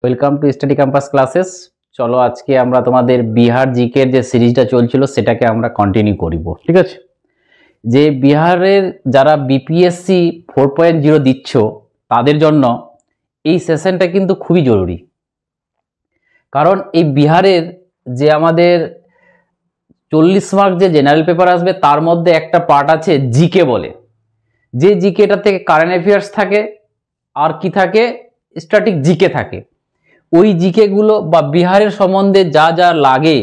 Welcome to study campus classes. চলো আজকে আমরা তোমাদের বিহার জিকের যে সিরিজটা চলছিল সেটাকে আমরা কন্টিনিউ করিব। ঠিক আছে, যে বিহারের যারা বিপিএসসি 4.0 দিচ্ছ তাদের জন্য এই সেশনটা কিন্তু খুবই জরুরি। কারণ এই বিহারের যে আমাদের 40 মার্ক যে জেনারেল পেপার আসবে তার মধ্যে একটা পার্ট আছে জিকে বলে, যে জিকেটা থেকে কারেন্ট অ্যাফেয়ার্স থাকে আর কি থাকে, স্ট্যাটিক জিকে থাকে। ওই জিকে গুলো বা বিহারের সম্বন্ধে যা যা লাগে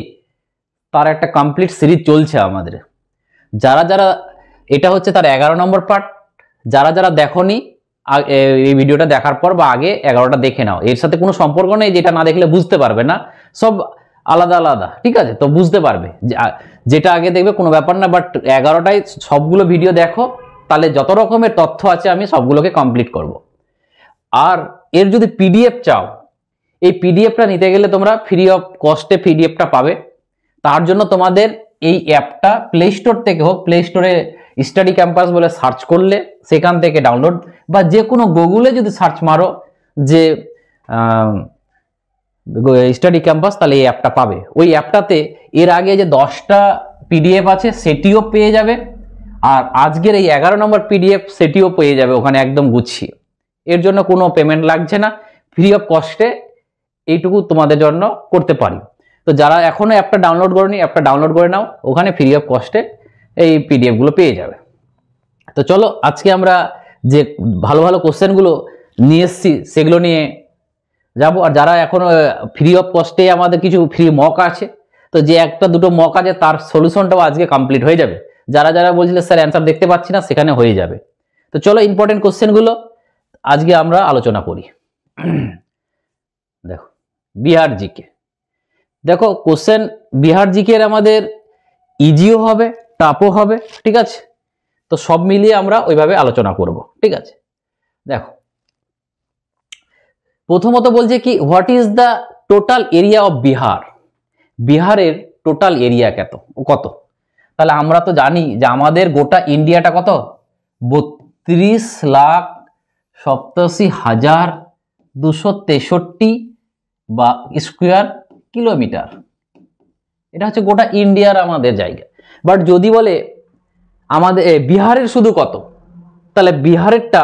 তার একটা কমপ্লিট সিরিজ চলছে আমাদের। যারা যারা এটা হচ্ছে তার 11 নম্বর পার্ট। যারা যারা দেখোনি এই ভিডিওটা দেখার পর বা আগে 11টা দেখে নাও। এর সাথে কোনো সম্পর্ক নেই, যেটা না দেখলে বুঝতে পারবে না, সব আলাদা আলাদা। ঠিক আছে, তো বুঝতে পারবে, যেটা আগে দেখবে কোনো ব্যাপার না, বাট 11টায় সবগুলো ভিডিও দেখো, তাহলে যত রকমের তথ্য আছে আমি সবগুলোকে কমপ্লিট করব। আর এর যদি পিডিএফ চাও, এই পিডিএফটা নিতে গেলে তোমরা ফ্রি অফ কস্টে পিডিএফটা পাবে। তার জন্য তোমাদের এই অ্যাপটা প্লে স্টোর থেকে হোক, প্লে স্টোরে স্টাডি ক্যাম্পাস বলে সার্চ করলে সেখান থেকে ডাউনলোড, বা যে কোনো গুগলে যদি সার্চ মারো যে স্টাডি ক্যাম্পাস, তাহলে এই অ্যাপটা পাবে। ওই অ্যাপটাতে এর আগে যে 10টা পিডিএফ আছে সেটিও পেয়ে যাবে, আর আজকের এই 11 নম্বর পিডিএফ সেটিও পেয়ে যাবে ওখানে একদম গুছিয়ে। এর জন্য কোনো পেমেন্ট লাগছে না, ফ্রি অফ কস্টে এইটুকু তোমাদের জন্য করতে পারি। তো যারা এখনো অ্যাপটা ডাউনলোড করেনি, অ্যাপটা ডাউনলোড করে নাও, ওখানে ফ্রি অফ কস্টে এই পিডিএফ গুলো পেয়ে যাবে। তো চলো আজকে আমরা যে ভালো ভালো কোশ্চেনগুলো নিয়ে এসেছি সেগুলো নিয়ে যাবো। আর যারা এখনো ফ্রি অফ কস্টে আমাদের কিছু ফ্রি মক আছে, তো যে একটা দুটো মক আছে তার সলিউশনটাও আজকে কমপ্লিট হয়ে যাবে। যারা যারা বলছিলে স্যার অ্যান্সার দেখতে পাচ্ছি না, সেখানে হয়ে যাবে। তো চলো ইম্পর্টেন্ট কোশ্চেনগুলো আজকে আমরা আলোচনা করি। দেখো বিহার জিকে, দেখো কোশ্চেন বিহার জিকের আমাদের ইজিও হবে, টাফও হবে। ঠিক আছে, তো সব মিলিয়ে আমরা ওইভাবে আলোচনা করব। ঠিক আছে, দেখো প্রথমত বলছে কি, what is the total area of Bihar. বিহারের টোটাল এরিয়া কত? তাহলে আমরা তো জানি যে আমাদের গোটা ইন্ডিয়াটা কত, 32,87,263 বা স্কোয়ার কিলোমিটার। এটা হচ্ছে গোটা ইন্ডিয়ার আমাদের জায়গা। বাট যদি বলে আমাদের বিহারের শুধু কত, তাহলে বিহারেরটা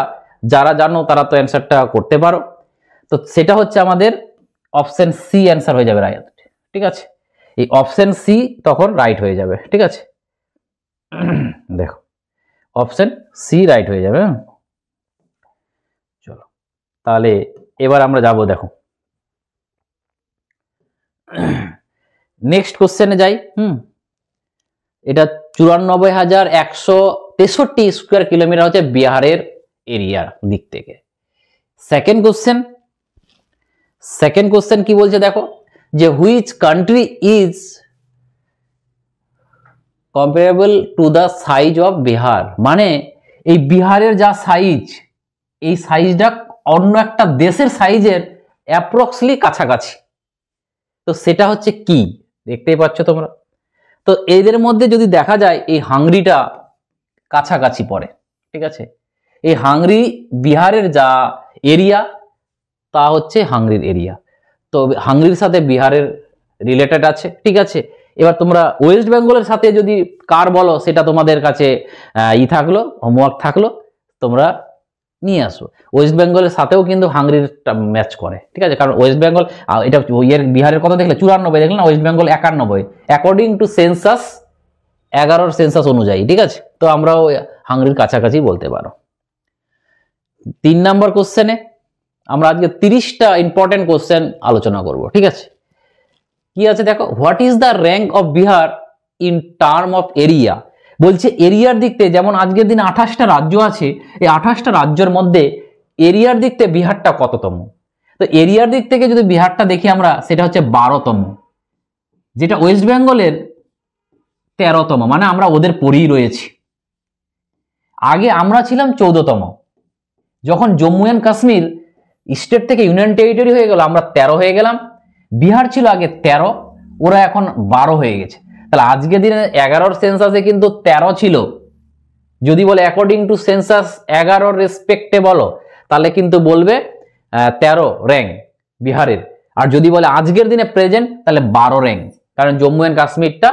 যারা জানো তারা তো অ্যান্সারটা করতে পারো। তো সেটা হচ্ছে আমাদের অপশন সি অ্যান্সার হয়ে যাবে রাইট। ঠিক আছে, এই অপশন সি তখন রাইট হয়ে যাবে। ঠিক আছে, দেখো অপশন সি রাইট হয়ে যাবে। চলো তাহলে এবার আমরা যাব, দেখো নেক্সট কোশ্চেনে যাই। এটা 94,163 স্কোয়ার কিলোমিটার হচ্ছে বিহারের এরিয়ার দিক থেকে। সেকেন্ড কোশ্চেন কি বলছে দেখো, যে which country is comparable to the size of Bihar. মানে এই বিহারের যা সাইজ, এই সাইজটা অন্য একটা দেশের সাইজের অ্যাপ্রক্সলি কাছাকাছি। তো সেটা হচ্ছে কি, দেখতেই পাচ্ছ তোমরা। তো এদের মধ্যে যদি দেখা যায় এই হাঙ্গরিটা কাছাকাছি পড়ে। ঠিক আছে, এই হাঙ্গরি বিহারের যা এরিয়া তা হচ্ছে হাঙ্গরির এরিয়া। তো হাঙ্গরির সাথে বিহারের রিলেটেড আছে। ঠিক আছে, এবার তোমরা ওয়েস্ট বেঙ্গলের সাথে যদি কার বলো, সেটা তোমাদের কাছে থাকলো, হোমওয়ার্ক থাকলো, তোমরা নিয়ে আসো। ওয়েস্ট বেঙ্গলের সাথেও কিন্তু হাঙ্গরির ম্যাচ করে। ঠিক আছে, কারণ ওয়েস্ট বেঙ্গল এটা বিহারের কথা দেখলে 94 দেখলে না, West Bengal 91 according to census, 11 census অনুযায়ী। ঠিক আছে, তো আমরাও হাঙ্গরির কাছাকাছি বলতে পারো। 3 নম্বর কোশ্চেনে আমরা আজকে 30টা ইম্পর্টেন্ট কোশ্চেন আলোচনা করব। ঠিক আছে, কি আছে দেখো, what is the rank of Bihar in term of area. বলছে এরিয়ার দিক থেকে, যেমন আজকের দিনে 28টা রাজ্য আছে, এই 28টা রাজ্যের মধ্যে এরিয়ার দিক থেকে বিহারটা কততম। তো এরিয়ার দিক থেকে যদি বিহারটা দেখি আমরা, সেটা হচ্ছে 12তম, যেটা ওয়েস্ট বেঙ্গলের 13তম। মানে আমরা ওদের পরেই রয়েছি। আগে আমরা ছিলাম 14তম। যখন জম্মু অ্যান্ড কাশ্মীর স্টেট থেকে ইউনিয়ন টেরিটরি হয়ে গেল, আমরা 13 হয়ে গেলাম। বিহার ছিল আগে 13, ওরা এখন 12 হয়ে গেছে। তাহলে আজকে দিনে 11 সেন্সাসে কিন্তু 13 ছিল। যদি বলে অ্যাকর্ডিং টু সেন্সাস 11 রেসপেক্টে বলো, তাহলে কিন্তু বলবে 13 র্যাঙ্ক। বিহারের। আর যদি বলে আজকের দিনে প্রেজেন্ট, তাহলে 12 র্যাঙ্ক, কারণ জম্মু অ্যান্ড কাশ্মীরটা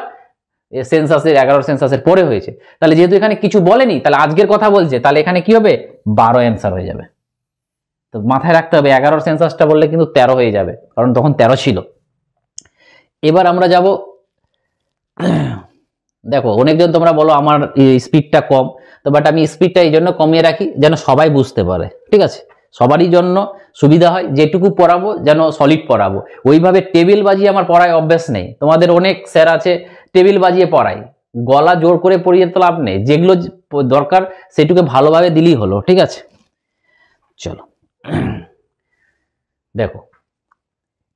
সেন্সাসের 11 সেন্সাসের পরে হয়েছে। তাহলে যেহেতু এখানে কিছু বলেনি, তাহলে আজকের কথা বলছে, তাহলে এখানে কি হবে, 12 অ্যান্সার হয়ে যাবে। তো মাথায় রাখতে হবে 11 সেন্সাসটা বললে কিন্তু 13 হয়ে যাবে, কারণ তখন 13 ছিল। এবার আমরা যাব, দেখো অনেকজন তোমরা বলো আমার স্পিডটা কম, তো বাট আমি স্পিডটা এই জন্য কমিয়ে রাখি যেন সবাই বুঝতে পারে, ঠিক আছে, সবারই জন্য সুবিধা হয়, যেটুকু পড়াবো যেন সলিড পড়াবো। ওইভাবে টেবিল বাজিয়ে আমার পড়ায় অভ্যাস নেই। তোমাদের অনেক স্যার আছে টেবিল বাজিয়ে পড়ায়, গলা জোর করে পড়িয়ে তো লাভ নেই, যেগুলো দরকার সেটুকু ভালোভাবে দিলেই হলো, ঠিক আছে। চলো দেখো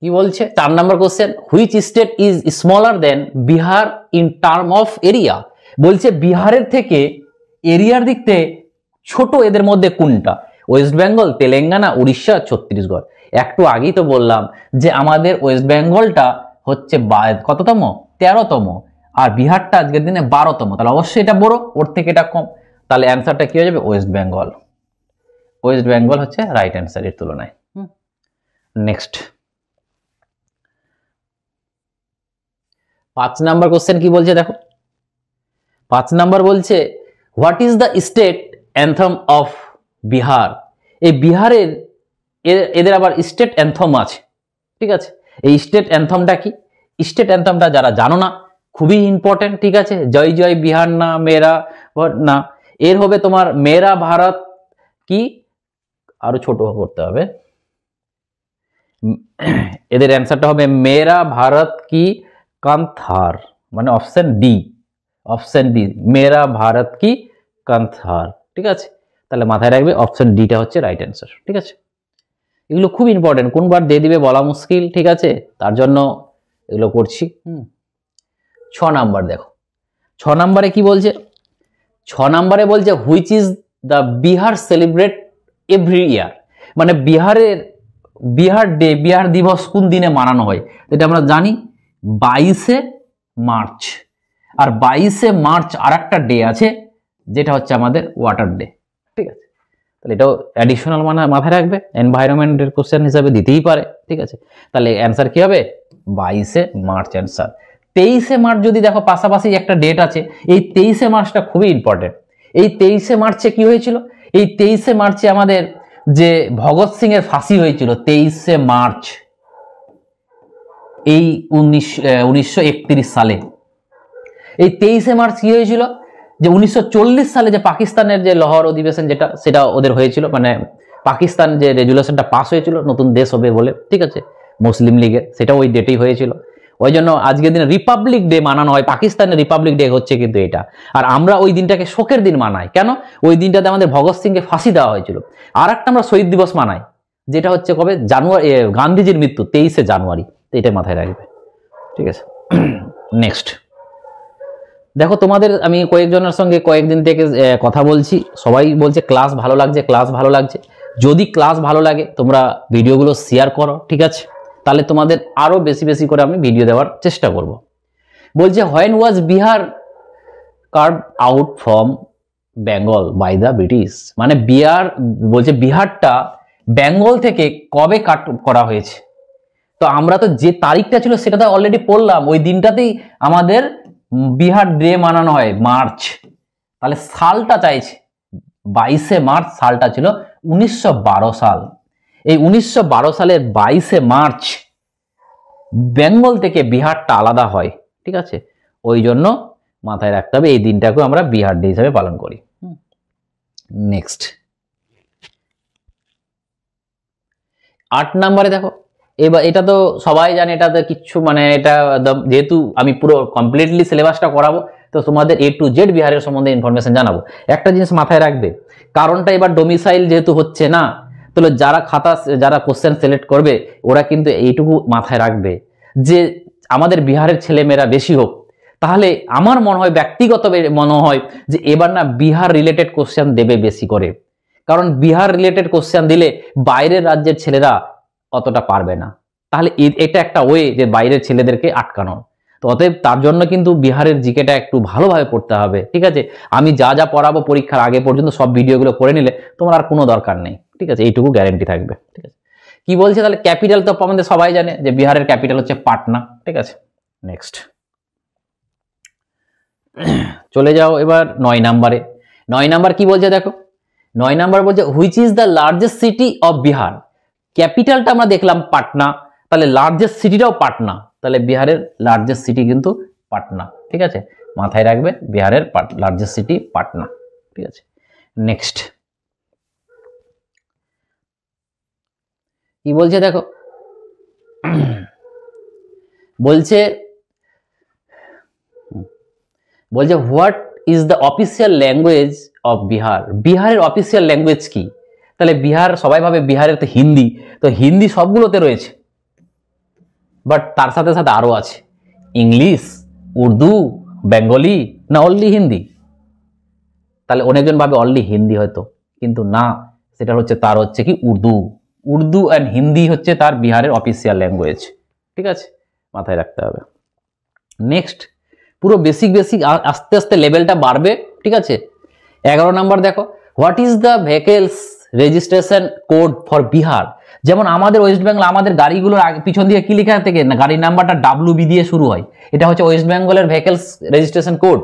কি বলছে, 4 number question, which state is smaller than Bihar in term of area. বলছে বিহারের থেকে এরিয়ার দিক থেকে ছোট এদের মধ্যে কোনটা? ওয়েস্ট বেঙ্গল, তেলেঙ্গানা, উড়িষ্যা, ছত্তিশগড়। একটু আগেই তো বললাম যে আমাদের ওয়েস্ট বেঙ্গলটা হচ্ছে কততম, 13তম, আর বিহারটা আজকের দিনে 12তম, তাহলে অবশ্যই এটা বড়, ওর থেকে এটা কম। তাহলে অ্যান্সারটা কি হয়ে যাবে, ওয়েস্ট বেঙ্গল। ওয়েস্ট বেঙ্গল হচ্ছে রাইট অ্যান্সার এর তুলনায়। নেক্সট 5 নাম্বার কোশ্চেন কি বলছে দেখো, 5 নাম্বার বলছে what is the state anthem of Bihar. এই বিহারের এদের আবার স্টেট অ্যান্থম আছে, ঠিক আছে। এই স্টেট অ্যান্থমটা কি? স্টেট অ্যান্থমটা যারা জানো না, খুবই ইম্পর্টেন্ট, ঠিক আছে। জয় জয় বিহার না, মেরা না, এর হবে তোমার মেরা ভারত কি, আরো ছোট করতে হবে, এদের অ্যান্সারটা হবে মেরা ভারত কি কান্থার, মানে অপশন ডি, অপশন ডি, মেরা ভারত কি কান্থার, ঠিক আছে। তাহলে মাথায় রাখবে অপশন ডিটা হচ্ছে রাইট অ্যান্সার, ঠিক আছে। এগুলো খুব ইম্পর্টেন্ট, কোনবার দিয়ে দিবে বলা মুশকিল, ঠিক আছে, তার জন্য এগুলো করছি। 6 নাম্বার দেখো, 6 নাম্বারে কি বলছে, 6 নাম্বারে বলছে which is the Bihar celebrate every year. মানে বিহারের বিহার ডে, বিহার দিবস কোন দিনে মানানো হয়? এটা আমরা জানি 22শে মার্চ। আর 22শে মার্চ আর একটা ডে আছে যেটা হচ্ছে আমাদের ওয়াটার ডে, ঠিক আছে। তাহলে এটাও অ্যাডিশনাল মাথায় রাখবে, এনভায়রনমেন্টের কোশ্চেন হিসাবে দিতেই পারে, ঠিক আছে। তাহলে অ্যান্সার কি হবে, 22শে মার্চ অ্যান্সার। 23শে মার্চ যদি দেখো পাশাপাশি একটা ডেট আছে, এই 23শে মার্চটা খুবই ইম্পর্টেন্ট। এই 23শে মার্চে কি হয়েছিল, এই 23শে মার্চে আমাদের যে ভগৎ সিং এর ফাঁসি হয়েছিল 23শে মার্চ এই 1931 সালে। এই 23শে মার্চ কি হয়েছিল, যে 1940 সালে যে পাকিস্তানের যে লাহোর অধিবেশন যেটা, সেটা ওদের হয়েছিল, মানে পাকিস্তান যে রেজুলেশনটা পাস হয়েছিল নতুন দেশ হবে বলে, ঠিক আছে, মুসলিম লীগের, সেটা ওই ডেটেই হয়েছিল। ওই জন্য আজকের দিনে রিপাবলিক ডে মানানো হয়, পাকিস্তানের রিপাবলিক ডে হচ্ছে কিন্তু এটা। আর আমরা ওই দিনটাকে শোকের দিন মানাই, কেন? ওই দিনটাতে আমাদের ভগৎ সিংকে ফাঁসি দেওয়া হয়েছিল। আর একটা আমরা শহীদ দিবস মানাই, যেটা হচ্ছে কবে, জানুয়ারি, গান্ধীজির মৃত্যু 23শে জানুয়ারি। তো এটা মাথায় রাখবে, ঠিক আছে। নেক্সট দেখো, তোমাদের আমি কয়েকজনের সঙ্গে কয়েকদিন থেকে কথা বলছি, সবাই বলছে ক্লাস ভালো লাগছে, ক্লাস ভালো লাগছে। যদি ক্লাস ভালো লাগে তোমরা ভিডিওগুলো শেয়ার করো, ঠিক আছে, তাহলে তোমাদের আরো বেশি বেশি করে আমি ভিডিও দেওয়ার চেষ্টা করব। বলছে when was Bihar carve out from Bengal by the British. মানে বিহার বলছে বিহারটা বেঙ্গল থেকে কবে কাট করা হয়েছে। তো আমরা তো যে তারিখটা ছিল সেটা তো অলরেডি পড়লাম, ওই দিনটাতেই আমাদের বিহার ডে মানানো হয়, মার্চ। তাহলে সালটা চাইছে, 22শে মার্চ সালটা ছিল 1912 সাল। এই 1912 সালের 22শে মার্চ বেঙ্গল থেকে বিহারটা আলাদা হয়, ঠিক আছে। ওই জন্য মাথায় রাখতে হবে এই দিনটাকে আমরা বিহার ডে হিসাবে পালন করি। নেক্সট 8 নম্বরে দেখো, এবার এটা তো সবাই জানে, এটাতে কিচ্ছু মানে এটা যেহেতু আমি পুরো কমপ্লিটলি সিলেবাসটা করাবো, তো তোমাদের A to Z বিহারের সম্বন্ধে ইনফরমেশন জানাবো। একটা জিনিস মাথায় রাখবে, কারণটা এবার ডোমিসাইল যেহেতু হচ্ছে না, তাহলে যারা কোশ্চেন সিলেক্ট করবে ওরা কিন্তু এইটুকু মাথায় রাখবে যে আমাদের বিহারের ছেলেমেয়েরা বেশি হোক। তাহলে আমার মনে হয়, ব্যক্তিগত মনে হয় যে এবার না বিহার রিলেটেড কোশ্চেন দেবে বেশি করে, কারণ বিহার রিলেটেড কোশ্চেন দিলে বাইরের রাজ্যের ছেলেরা অতটা পারবে না। তাহলে এটা একটা ওয়ে যে বাইরের ছেলেদেরকে আটকানো। তো অতএব তার জন্য কিন্তু বিহারের জিকেটা একটু ভালোভাবে পড়তে হবে, ঠিক আছে। আমি যা যা পড়াবো পরীক্ষার আগে পর্যন্ত সব ভিডিওগুলো করে নিলে তোমার আর কোনো দরকার নেই, ঠিক আছে, এইটুকু গ্যারেন্টি থাকবে, ঠিক আছে। কি বলছে তাহলে ক্যাপিটাল তো আমাদের সবাই জানে যে বিহারের ক্যাপিটাল হচ্ছে পাটনা। ঠিক আছে, নেক্সট চলে যাও এবার 9 নম্বরে। 9 নাম্বার কি বলছে দেখো, 9 নাম্বার বলছে which is the largest city of Bihar. ক্যাপিটালটা আমরা দেখলাম পাটনা, তাহলে লার্জেস্ট সিটিটাও পাটনা, তাহলে বিহারের লার্জেস্ট সিটি কিন্তু পাটনা। ঠিক আছে, মাথায় রাখবে বিহারের লার্জেস্ট সিটি পাটনা। ঠিক আছে, নেক্সট কি বলছে দেখো, বলছে what is the official language of Bihar. বিহারের অফিসিয়াল ল্যাঙ্গুয়েজ কি? তাহলে বিহার সবাই ভাবে বিহারের তো হিন্দি, তো হিন্দি সবগুলোতে রয়েছে, বাট তার সাথে সাথে আরো আছে ইংলিশ, উর্দু, বেঙ্গলি, না অনলি হিন্দি? তাহলে অনেকজন ভাবে অনলি হিন্দি হয়তো, কিন্তু না, সেটা হচ্ছে তার হচ্ছে কি উর্দু। উর্দু অ্যান্ড হিন্দি হচ্ছে তার বিহারের অফিসিয়াল ল্যাঙ্গুয়েজ। ঠিক আছে, মাথায় রাখতে হবে। নেক্সট পুরো বেসিক আস্তে আস্তে লেভেলটা বাড়বে। ঠিক আছে, 11 নাম্বার দেখো, what is the vehicles registration code for Bihar. যেমন আমাদের ওয়েস্ট বেঙ্গল, আমাদের গাড়িগুলোর পিছন দিয়ে কি লেখা থাকে না, গাড়ির নাম্বারটা WB দিয়ে শুরু হয়, এটা হচ্ছে ওয়েস্ট বেঙ্গলের ভেহিকলস রেজিস্ট্রেশন কোড।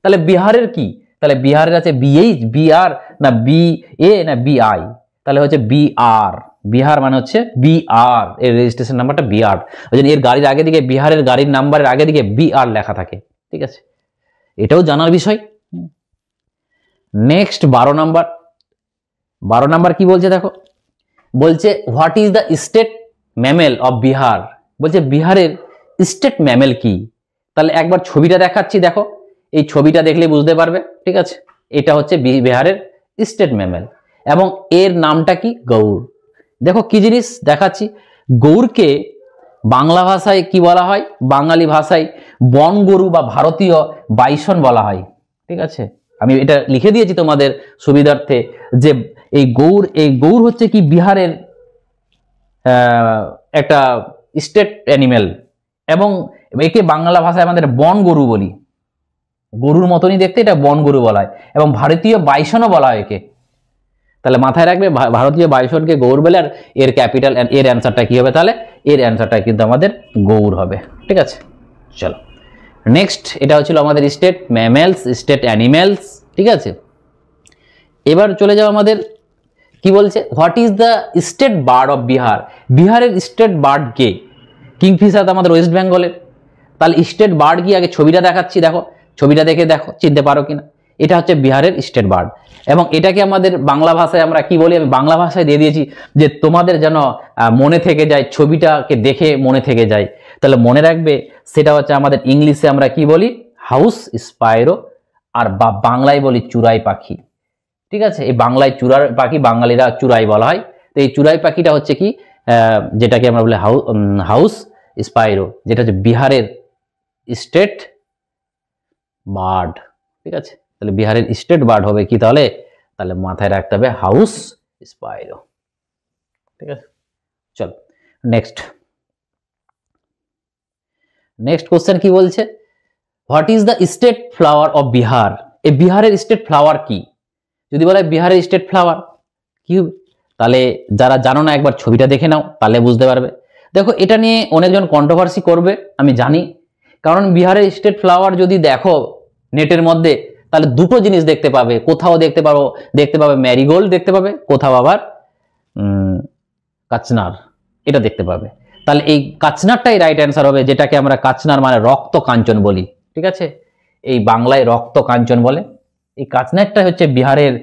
তাহলে বিহারের কি? তাহলে বিহারের আছে BH, BR, না BA, না BI? তাহলে হচ্ছে BR। বিহার মানে হচ্ছে BR, এর রেজিস্ট্রেশন নাম্বারটা BR, ওই জন্য এর গাড়ির আগে দিকে, বিহারের গাড়ির নাম্বারের আগে দিকে BR লেখা থাকে। ঠিক আছে, এটাও জানার বিষয়। Next 12 number. 12 নাম্বার কি বলছে দেখো, বলছে what is the state mammal of Bihar. বলছে বিহারের স্টেট ম্যামেল কি? তাহলে একবার ছবিটা দেখাচ্ছি, দেখো এই ছবিটা দেখলে বুঝতে পারবে। ঠিক আছে, এটা হচ্ছে বিহারের স্টেট ম্যামেল এবং এর নামটা কি? গৌর। দেখো কি জিনিস দেখাচ্ছি, গৌরকে বাংলা ভাষায় কি বলা হয়? বাঙালি ভাষায় বন গরু বা ভারতীয় বাইসন বলা হয়। ঠিক আছে, আমি এটা লিখে দিয়েছি তোমাদের সুবিধার্থে যে এই গৌর হচ্ছে কি বিহারের একটা স্টেট অ্যানিমেল এবং একে বাংলা ভাষায় আমাদের বন গরু বলি। গরুর মতনই দেখতে, এটা বন গরু বলা হয় এবং ভারতীয় বাইসনও বলা হয় একে। তাহলে মাথায় রাখবে ভারতীয় বাইসনকে গৌর বলে, আর এর ক্যাপিটাল, এর অ্যান্সারটা কি হবে? তাহলে এর অ্যান্সারটা কিন্তু আমাদের গৌর হবে। ঠিক আছে, চলো নেক্সট। এটা হচ্ছিল আমাদের স্টেট ম্যামেলস, স্টেট অ্যানিমেলস। ঠিক আছে, এবার চলে যাও আমাদের কি বলছে, what is the state bird of Bihar. বিহারের স্টেট বার্ড কে? কিংফিশার তো আমাদের ওয়েস্ট বেঙ্গলের। তাহলে স্টেট বার্ড কি? আগে ছবিটা দেখাচ্ছি, দেখো ছবিটা দেখে দেখো চিনতে পারো কিনা। এটা হচ্ছে বিহারের স্টেট বার্ড এবং এটাকে আমাদের বাংলা ভাষায় আমরা কি বলি, আমি বাংলা ভাষায় দিয়ে দিয়েছি যে তোমাদের যেন মনে থেকে যায়, ছবিটাকে দেখে মনে থেকে যায়। তাহলে মনে রাখবে সেটা হচ্ছে আমাদের ইংলিশে আমরা কি বলি? হাউস স্পাইরো, আর বাংলায় বলি চুরাই পাখি। ঠিক আছে, এই বাংলায় চুরাই পাখি, বাঙালিরা চুরাই বলা হয়। তো এই চুরাই পাখিটা হচ্ছে কি, যেটাকে আমরা বলি হাউস স্পাইরো, যেটা হচ্ছে বিহারের স্টেট বার্ড। ঠিক আছে, তাহলে বিহারের স্টেট বার্ড হবে কি? তাহলে মাথায় রাখতে হবে হাউস স্পাইরো। ঠিক আছে, চল নেক্সট কোশ্চেন কি বলছে, what is the state flower of Bihar. এই বিহারের স্টেট ফ্লাওয়ার কি? যদি বলে বিহারের স্টেট ফ্লাওয়ার কি হবে, তাহলে যারা জানো না একবার ছবিটা দেখে নাও, তাহলে বুঝতে পারবে। দেখো এটা নিয়ে অনেকজন কন্ট্রোভার্সি করবে, আমি জানি, কারণ বিহারের স্টেট ফ্লাওয়ার যদি দেখো নেটের মধ্যে, তাহলে দুটো জিনিস দেখতে পাবে। কোথাও দেখতে পাবে ম্যারিগোল্ড দেখতে পাবে, কোথাও আবার কাচনার, এটা দেখতে পাবে। তাহলে এই কাচনারটাই রাইট অ্যান্সার হবে, যেটাকে আমরা কাচনার মানে রক্ত কাঞ্চন বলি। ঠিক আছে, এই বাংলায় রক্ত কাঞ্চন বলে। এই কাচনারটা হচ্ছে বিহারের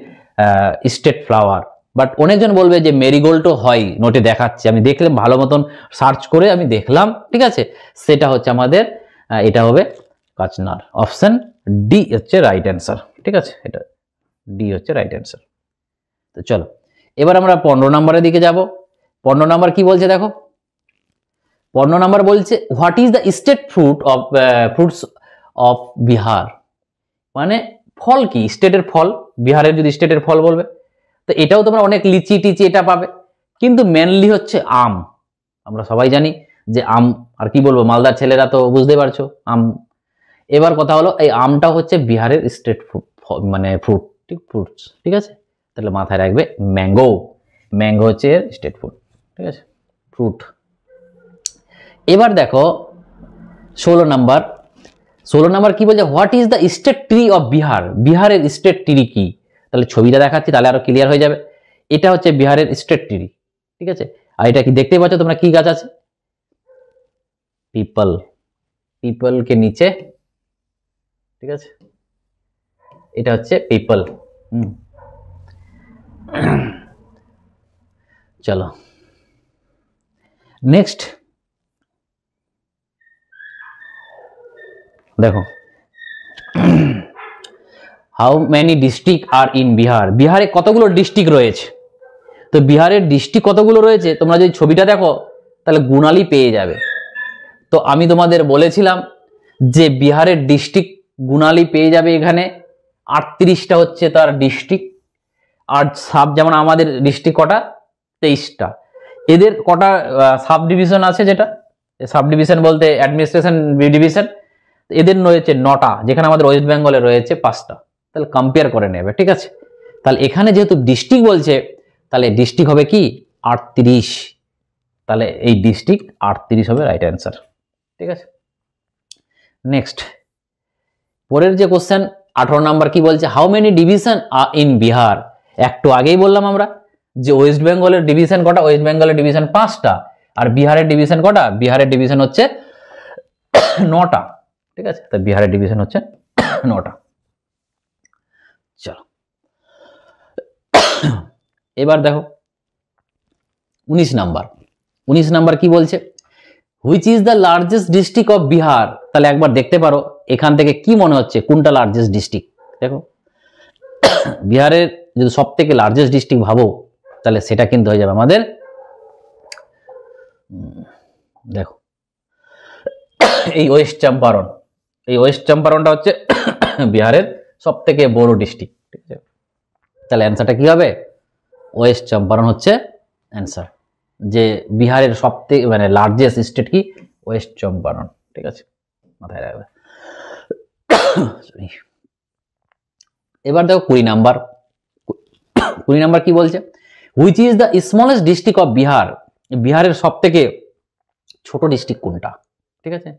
স্টেট ফ্লাওয়ার। বাট অনেকজন বলবে যে মেরিগোল্ডও হয়, নোটে দেখাচ্ছে, আমি দেখলাম ভালো মতন সার্চ করে আমি দেখলাম। ঠিক আছে, সেটা হচ্ছে আমাদের এটা হবে কাচনার। অপশন ডি হচ্ছে রাইট অ্যান্সার। ঠিক আছে, এটা ডি হচ্ছে রাইট অ্যান্সার। তো চলো এবার আমরা 15 নম্বরের দিকে যাব। 15 নম্বর কি বলছে দেখো, 15 নম্বর বলছে what is the state fruits of Bihar. মানে ফল কি? স্টেটের ফল, বিহারের যদি স্টেটের ফল বলবে, তো এটাও তোমরা অনেক লিচি টিচি এটা পাবে, কিন্তু মেনলি হচ্ছে আম। আমরা সবাই জানি যে আম, আর কি বলবো, মালদার ছেলেরা তো বুঝতে পারছো আম। এবার কথা হলো এই আমটা হচ্ছে বিহারের স্টেট মানে ফ্রুট, ঠিক ফ্রুটস। ঠিক আছে, তাহলে মাথায় রাখবে ম্যাঙ্গো হচ্ছে এর স্টেট ফুড। ঠিক আছে, ফ্রুট। এবার দেখো 16 নাম্বার কি বলছে, what is the state tree of Bihar, বিহারের স্টেট ট্রি কি? তাহলে ছবিটা দেখাচ্ছি তাহলে আরো ক্লিয়ার হয়ে যাবে। এটা হচ্ছে বিহারের স্টেট ট্রি, ঠিক আছে। আর এটা কি দেখতে পাচ্ছ তোমরা, কি গাছ আছে? পিপল, পিপলকে নিচে, ঠিক আছে, এটা হচ্ছে পিপল। চলো নেক্সট দেখো, how many district are in Bihar, বিহারে কতগুলো ডিস্ট্রিক্ট রয়েছে? তো বিহারের ডিস্ট্রিক্ট কতগুলো রয়েছে তোমরা যদি ছবিটা দেখো তাহলে গুণালি পেয়ে যাবে। তো আমি তোমাদের বলেছিলাম যে বিহারের ডিস্ট্রিক্ট গুণালি পেয়ে যাবে এখানে 38টা হচ্ছে তার ডিস্ট্রিক্ট। আর সাব, যেমন আমাদের ডিস্ট্রিক্ট কটা? 23টা। এদের কটা সাব ডিভিশন আছে? যেটা সাব ডিভিশন বলতে অ্যাডমিনিস্ট্রেশন ডিভিশন, এদের রয়েছে 9টা, যেখানে আমাদের ওয়েস্ট বেঙ্গলে রয়েছে 5টা। তাহলে কম্পেয়ার করে নেবে, ঠিক আছে। তাহলে এখানে যেহেতু ডিস্ট্রিক্ট বলছে তাহলে ডিস্ট্রিক্ট হবে কি 38, তাহলে এই ডিস্ট্রিক্ট 38 হবে রাইট অ্যান্সার, ঠিক আছে। নেক্সট পরের যে কোশ্চেন 18 নাম্বার কি বলছে, how many division are in Bihar. একটু আগেই বললাম আমরা যে ওয়েস্ট বেঙ্গলের ডিভিশন কটা? ওয়েস্ট বেঙ্গলের ডিভিশন 5টা। আর বিহারের ডিভিশন কটা? বিহারের ডিভিশন হচ্ছে 9টা, ঠিক আছে। তো বিহারের ডিভিশন হচ্ছে 9টা। চলো এবার দেখো 19 নাম্বার কি বলছে, which is the largest district of Bihar. তাহলে একবার দেখতে পারো এখান থেকে কি মনে হচ্ছে কোনটা লার্জেস্ট ডিস্ট্রিক্ট। দেখো বিহারের যদি সব থেকে লার্জেস্ট ডিস্ট্রিক্ট ভাবো তাহলে সেটা কিন্তু হয়ে যাবে আমাদের, দেখো এই ওয়েস্ট চম্পারণ। এই ওয়েস্ট চম্পারণটা হচ্ছে বিহারের সব থেকে বড় ডিস্ট্রিক্ট, ঠিক আছে। তাহলে অ্যান্সারটা কি হবে? ওয়েস্ট চম্পারণ হচ্ছে অ্যান্সার। যে বিহারের সবথেকে মানে লার্জেস্ট স্টেট কি? ওয়েস্ট চম্পারণ, ঠিক আছে, মাথায় রাখবে। এবার দেখো 20 নাম্বার কি বলছে, which is the smallest district of Bihar. বিহারের সব থেকে ছোট ডিস্ট্রিক্ট কোনটা, ঠিক আছে।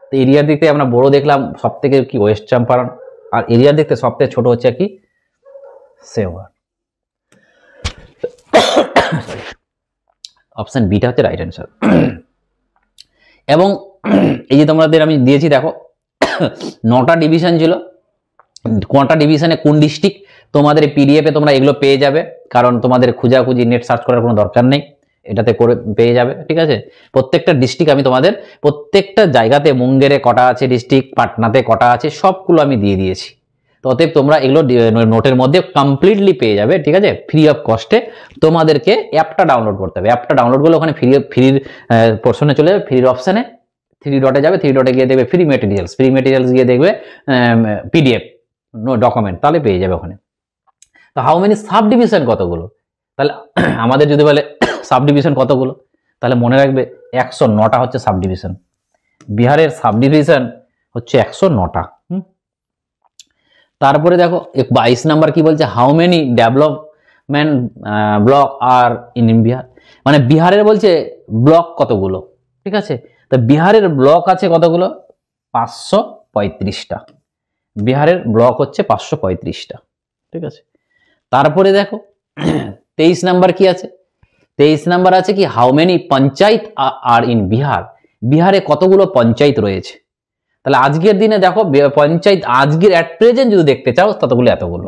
তো এরিয়ার দিক থেকে আমরা বড় দেখলাম সব থেকে কি ওয়েস্ট চম্পারণ, আর এরিয়ার দিক থেকে সব থেকে ছোট হচ্ছে কি সেওয়ার। অপশন বিটা হচ্ছে রাইট অ্যান্সার। এবং এই যে তোমাদের আমি দিয়েছি দেখো 9টা ডিভিশন ছিল, কোনটা ডিভিশনে কোন ডিস্ট্রিক্ট, তোমাদের পিডিএফে তোমরা এগুলো পেয়ে যাবে, কারণ তোমাদের খোঁজাখুঁজি নেট সার্চ করার কোনো দরকার নেই, এটাতে করে পেয়ে যাবে, ঠিক আছে। প্রত্যেকটা ডিস্ট্রিক্ট আমি তোমাদের প্রত্যেকটা জায়গাতে, মুঙ্গেরে কটা আছে ডিস্ট্রিক্ট, পাটনাতে কটা আছে, সবগুলো আমি দিয়ে দিয়েছি। তো অতএব তোমরা এগুলো নোটের মধ্যে কমপ্লিটলি পেয়ে যাবে, ঠিক আছে, ফ্রি অফ কস্টে। তোমাদেরকে অ্যাপটা ডাউনলোড করতে হবে। অ্যাপটা ডাউনলোড করলে ওখানে ফ্রির পোর্শনে চলে যাবে, ফ্রির অপশানে 3 ডটে যাবে, 3 ডটে গিয়ে দেখবে ফ্রি মেটেরিয়ালস গিয়ে দেখবে পিডিএফ ডকুমেন্ট, তাহলে পেয়ে যাবে ওখানে। তো হাউ মেনি সাব ডিভিশন কতগুলো, তাহলে আমাদের যদি বলে সাব ডিভিশন কতগুলো, তাহলে মনে রাখবে 109টা হচ্ছে সাব ডিভিশন। বিহারের সাব ডিভিশন হচ্ছে 109টা। তারপরে দেখো 22 নাম্বার কি বলছে, how many development block are in Bihar. মানে বিহারের বলছে ব্লক কতগুলো, ঠিক আছে। তো বিহারের ব্লক আছে কতগুলো? 535টা। বিহারের ব্লক হচ্ছে 535টা, ঠিক আছে। তারপরে দেখো 23 নাম্বার কি আছে? 23 নাম্বার আছে কি, how many panchayat are in Bihar. বিহারে কতগুলো পঞ্চায়েত রয়েছে। তাহলে আজকের দিনে দেখো পঞ্চায়েত আজকের অ্যাট প্রেজেন্ট যদি দেখতে চাও ততগুলো এতগুলো,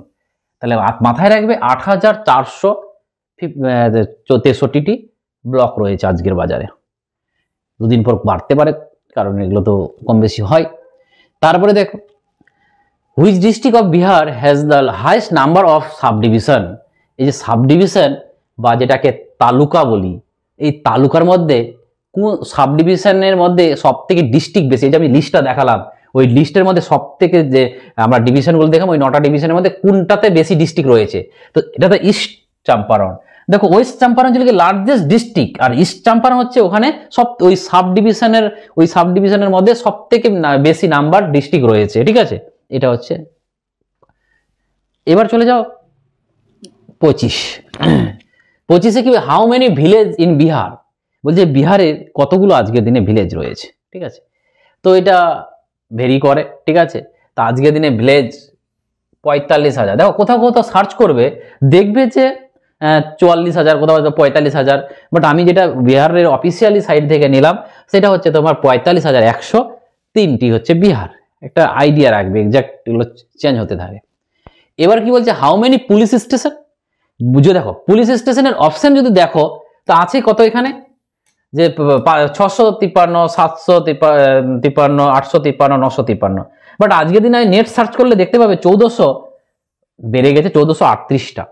তাহলে মাথায় রাখবে 8463টি ব্লক রয়েছে আজকের বাজারে। দুদিন পর বাড়তে পারে, কারণ এগুলো তো কম বেশি হয়। তারপরে দেখো which district of Bihar has the highest number of sub division. এই যে সাব ডিভিশন বা যেটাকে তালুকা বলি, এই তালুকার মধ্যে কোন সাব ডিভিশনের মধ্যে সব থেকে ডিস্ট্রিক্ট বেশি। এই যে আমি লিস্টটা দেখালাম, ওই লিস্টের মধ্যে সব থেকে যে আমরা ডিভিশনগুলো দেখলাম, ওই 9টা ডিভিশনের মধ্যে কোনটাতে বেশি ডিস্ট্রিক্ট রয়েছে। তো এটা তো ইস্ট চম্পারণ। দেখো ওয়েস্ট চম্পারণ ছিল কি লার্জেস্ট ডিস্ট্রিক্ট, আর ইস্ট চম্পারণ হচ্ছে ওখানে সব ওই সাব ডিভিশনের মধ্যে সব থেকে বেশি নাম্বার ডিস্ট্রিক্ট রয়েছে, ঠিক আছে। এটা হচ্ছে। এবার চলে যাও 25 কি, how many village in Bihar. বলছে বিহারে কতগুলো আজকের দিনে ভিলেজ রয়েছে, ঠিক আছে। তো এটা ভেরি করে, ঠিক আছে। তো আজকের দিনে ভিলেজ 45,000। দেখো কোথাও কোথাও সার্চ করবে দেখবে যে 44,000, কোথাও 45,000, বাট আমি যেটা বিহারের অফিসিয়ালি সাইট থেকে নিলাম সেটা হচ্ছে তোমার 45,103টি হচ্ছে বিহার। একটা আইডিয়া রাখবে, এক্সাক্ট এগুলো চেঞ্জ হতে থাকে। এবার কি বলছে, হাউ মেনি পুলিশ স্টেশন। বুঝে দেখো, পুলিশ স্টেশনের অপশন যদি দেখো তো আছে কত এখানে, যে 653, 753, 853, 953। বাট আজকের দিনে নেট সার্চ করলে দেখতে পাবে 1400 বেড়ে গেছে, 1438টা।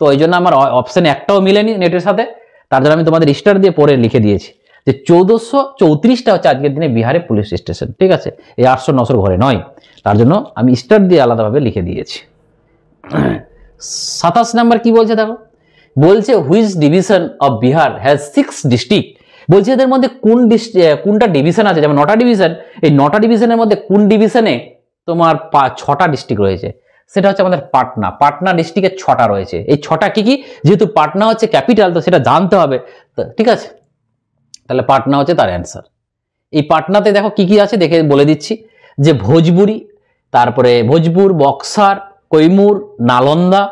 তো এই জন্য আমার অপশন একটাও মিলেনি নেটের সাথে, তার জন্য আমি তোমাদের স্টার দিয়ে পরে লিখে দিয়েছি যে 1434টা হচ্ছে আজকের দিনে বিহারে পুলিশ স্টেশন, ঠিক আছে। এই 800-900 ঘরে নয়, তার জন্য আমি স্টার দিয়ে আলাদাভাবে লিখে দিয়েছি। 27 নাম্বার কি বলছে দেখো, বলছে which division of Bihar has 6 district. বলছে এদের মধ্যে কোনটা ডিভিশন আছে, যেমন 9টা ডিভিশন, এই 9টা ডিভিশনের মধ্যে কোন ডিভিশনে তোমার 6টা ডিস্ট্রিক্ট রয়েছে, সেটা হচ্ছে আমাদের পাটনা। পাটনা ডিস্ট্রিক্টে 6টা রয়েছে। এই 6টা কি কি, যেহেতু পাটনা হচ্ছে ক্যাপিটাল তো সেটা জানতে হবে, ঠিক আছে। তাহলে পাটনা হচ্ছে তার অ্যান্সার। এই পাটনাতে দেখো কি কি আছে দেখে বলে দিচ্ছি, যে ভোজপুরি, তারপরে ভোজপুর, বক্সার, কৈমুর, নালন্দা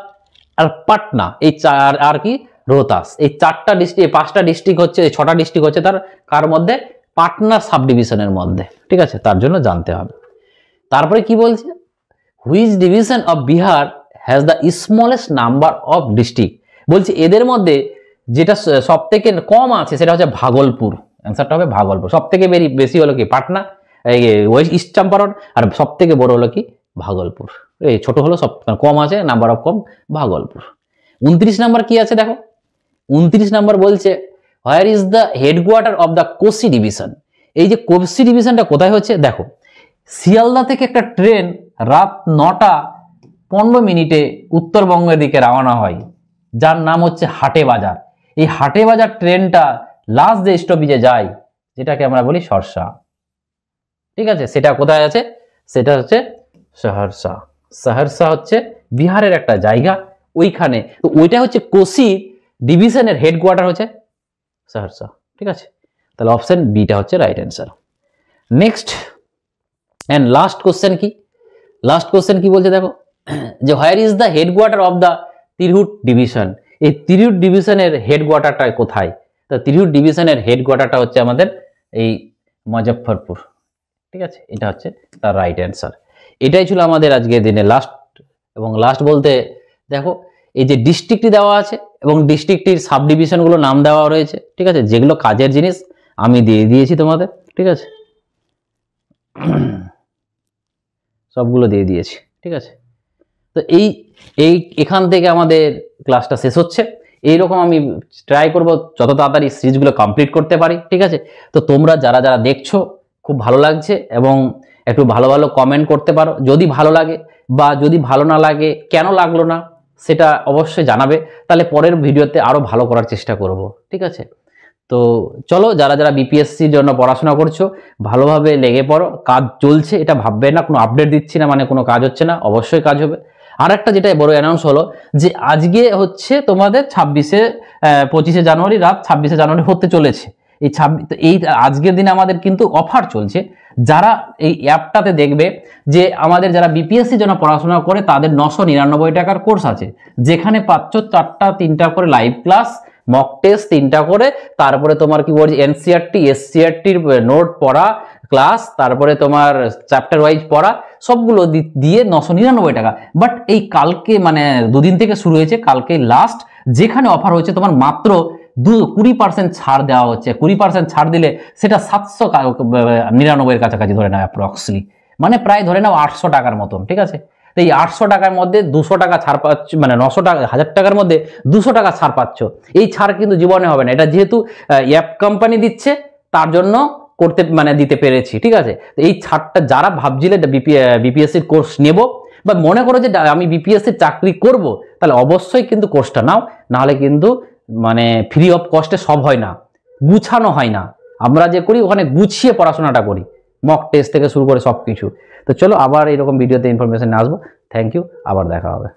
আর পাটনা, এই চার, আর কি রোহতাস, এই 4টা ডিস্ট্রিক্ট, 5টা ডিস্ট্রিক্ট হচ্ছে, 6টা ডিস্ট্রিক্ট হচ্ছে তার কার মধ্যে, পাটনা সাব ডিভিশনের মধ্যে, ঠিক আছে। তার জন্য জানতে হবে। তারপরে কি বলছে, which division of Bihar has the smallest number of district. বলছে এদের মধ্যে যেটা সব থেকে কম আছে সেটা হচ্ছে ভাগলপুর। অ্যান্সারটা হবে ভাগলপুর। সব থেকে বেশি হলো কি পাটনা, ওয়েস্ট ইস্ট চম্পারণ, আর সব থেকে বড় হলো কি ভাগলপুর। এই ছোট হলো সব কম আছে, number of com Bhagalpur. 29 number কি আছে দেখো, 29 নাম্বার বলছে হোয়ার is the headquarter of the Kosi division. এই যে কোসি ডিভিশনটা কোথায় হচ্ছে দেখো, শিয়ালদা থেকে একটা ট্রেন রাত 9টা 15 মিনিটে উত্তরবঙ্গের দিকে রওনা হয়, যার নাম হচ্ছে হাটে বাজার। এই হাটে বাজার ট্রেনটা লাস্ট যে স্টপেজে যায়, যেটাকে আমরা বলি সরসা, ঠিক আছে। সেটা কোথায় আছে, সেটা হচ্ছে সহরসা। সহরসা হচ্ছে বিহারের একটা জায়গা, ওইখানে। তো ওইটা হচ্ছে কোসি ডিভিশনের হেডকোয়ার্টার হচ্ছে সহরসা, ঠিক আছে। তাহলে অপশন বিটা হচ্ছে right answer. Next and last question কি, লাস্ট কোশ্চেন কি বলছে দেখো, যে where is the headquarter of the Tirhut division. এই তিরহুট ডিভিশনের হেডকোয়ার্টারটা কোথায়, তো তিরহুট ডিভিশনের হেডকোয়ার্টারটা হচ্ছে আমাদের এই মুজফ্ফরপুর, ঠিক আছে। এটা হচ্ছে তার রাইট অ্যান্সার। এটাই ছিল আমাদের আজকের দিনে লাস্ট। এবং লাস্ট বলতে দেখো, এই যে ডিস্ট্রিক্টটি দেওয়া আছে এবং ডিস্ট্রিক্টটির সাব ডিভিশনগুলো নাম দেওয়া রয়েছে, ঠিক আছে। যেগুলো কাজের জিনিস আমি দিয়ে দিয়েছি তোমাদের, ঠিক আছে, সবগুলো দিয়ে দিয়েছি, ঠিক আছে। তো এখান থেকে আমাদের ক্লাসটা শেষ হচ্ছে। এইরকম আমি ট্রাই করব যত তাড়াতাড়ি সিরিজগুলো কমপ্লিট করতে পারি, ঠিক আছে। তো তোমরা যারা যারা দেখছো খুব ভালো লাগছে, এবং একটু ভালো ভালো কমেন্ট করতে পারো যদি ভালো লাগে, বা যদি ভালো না লাগে কেন লাগলো না সেটা অবশ্যই জানাবে, তাহলে পরের ভিডিওতে আরো ভালো করার চেষ্টা করব, ঠিক আছে। তো চলো, যারা যারা বিপিএসসির জন্য পড়াশোনা করছো ভালোভাবে লেগে পড়ো। কাজ চলছে, এটা ভাববে না কোনো আপডেট দিচ্ছি না মানে কোনো কাজ হচ্ছে না, অবশ্যই কাজ হবে। আর একটা যেটা বড় অ্যানাউন্স হলো, যে আজকে হচ্ছে তোমাদের 25শে জানুয়ারি রাত 26শে জানুয়ারি হতে চলেছে। এই আজকের দিনে আমাদের কিন্তু অফার চলছে। যারা এই অ্যাপটাতে দেখবে যে আমাদের যারা বিপিএসসির জন্য পড়াশোনা করে তাদের 999 টাকার কোর্স আছে, যেখানে পাচ্ছ 4টা 3টা করে লাইভ ক্লাস, মক টেস্ট 3টা করে, তারপরে তোমার কি বলছে এনসিআরটি এসসিআরটির নোট পড়া ক্লাস, তারপরে তোমার চ্যাপ্টার ওয়াইজ পড়া, সবগুলো দিয়ে 999 টাকা। বাট এই কালকে মানে দুদিন থেকে শুরু হয়েছে, কালকে লাস্ট, যেখানে অফার হচ্ছে তোমার মাত্র 20% ছাড় দেওয়া হচ্ছে। 20% ছাড় দিলে সেটা 799 কাছাকাছি ধরে নাও অ্যাপ্রক্সলি, মানে প্রায় ধরে নাও 800 টাকার মতন, ঠিক আছে। তো এই 800 টাকার মধ্যে 200 টাকা ছাড় পাচ্ছ, মানে 900 টাকা 1000 টাকার মধ্যে 200 টাকা ছাড় পাচ্ছ। এই ছাড় কিন্তু জীবনে হবে না, এটা যেহেতু অ্যাপ কোম্পানি দিচ্ছে তার জন্য দিতে পেরেছি, ঠিক আছে। তো এই ছাড়টা যারা ভাবছিলে বিপিএসসির কোর্স নেব, বা মনে করো যে আমি বিপিএসসির চাকরি করব, তাহলে অবশ্যই কিন্তু কোর্সটা নাও, নাহলে কিন্তু মানে ফ্রি অফ কস্টে সব হয় না, গুছানো হয় না। আমরা যে করি ওখানে গুছিয়ে পড়াশোনাটা করি, মক টেস্ট থেকে শুরু করে সব কিছু। তো চলো আবার এরকম ভিডিওতে ইনফরমেশন আসবো। থ্যাংক ইউ, আবার দেখা হবে।